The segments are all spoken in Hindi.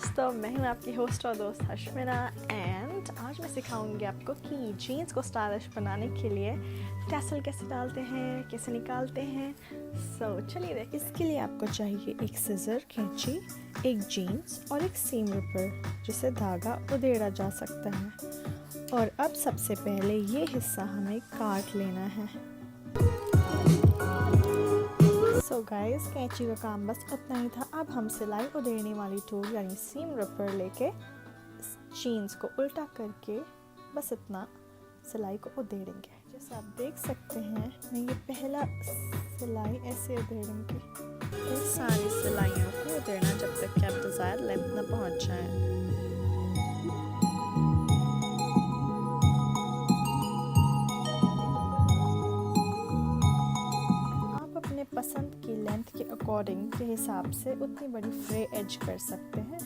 दोस्तों, मैं हूँ आपकी होस्ट और दोस्त हशमिना एंड आज मैं सिखाऊंगी आपको कि जीन्स को स्टाइलिश बनाने के लिए टैसल कैसे डालते हैं, कैसे निकालते हैं। चलिए देखिए। इसके लिए आपको चाहिए एक सिजर, कैंची, एक जीन्स और एक सीम रिपर जिसे धागा उधेड़ा जा सकता है। और अब सबसे पहले ये हिस्सा हमें काट लेना है। सो गाइस, कैंची का काम बस उतना ही था। अब हम सिलाई उधेड़ने वाली टूल यानी सीम रिपर लेके जीन्स को उल्टा करके बस इतना सिलाई को उधेड़ेंगे। जैसा आप देख सकते हैं, मैं ये पहला सिलाई ऐसे उधेड़ूंगी। इन सारी सिलाइयों को उधेड़ना जब तक कि आप डिज़ायर लेंथ ना पहुंच जाए। पसंद की लेंथ के अकॉर्डिंग के हिसाब से उतनी बड़ी फ्रे एज कर सकते हैं।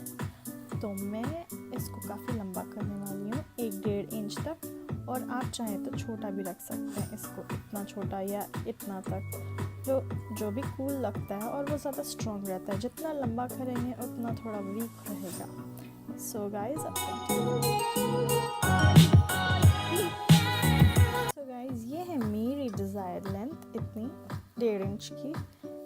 तो मैं इसको काफ़ी लंबा करने वाली हूँ, 1-1.5 इंच तक। और आप चाहें तो छोटा भी रख सकते हैं इसको, इतना छोटा या इतना तक, जो भी कूल लगता है और वो ज़्यादा स्ट्रॉन्ग रहता है। जितना लंबा करेंगे उतना थोड़ा वीक रहेगा। सो गाइज ये है मेरी डिज़ायर लेंथ, इतनी 1.5 इंच की।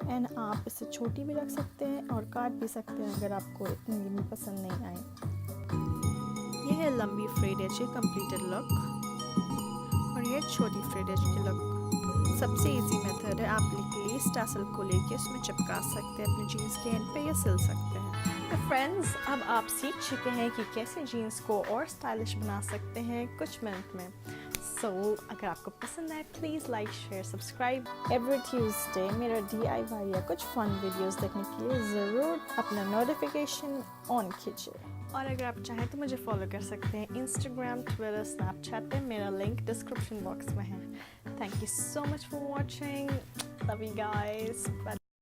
एंड आप इसे छोटी भी रख सकते हैं और काट भी सकते हैं अगर आपको इतनी लंबी पसंद नहीं आए। यह है लंबी फ्रेड एज की कंप्लीटेड लुक और यह छोटी फ्रेड एज की लुक। सबसे इजी मेथड है, आप लेस टैसल को लेके उसमें चिपका सकते हैं अपने जीन्स के एंड पे या सिल सकते हैं। तो फ्रेंड्स, अब आप सीख चुके हैं कि कैसे जीन्स को और स्टाइलिश बना सकते हैं कुछ मिनट में। अगर आपको पसंद आए please like, share, subscribe. Every Tuesday मेरा DIY या कुछ फन वीडियोस देखने के लिए ज़रूर अपना नोटिफिकेशन ऑन कीजिए। और अगर आप चाहें तो मुझे फॉलो कर सकते हैं इंस्टाग्राम, ट्विटर, स्नैपचैट पे। मेरा लिंक डिस्क्रिप्शन बॉक्स में है। Thank you so much for watching. Love you guys.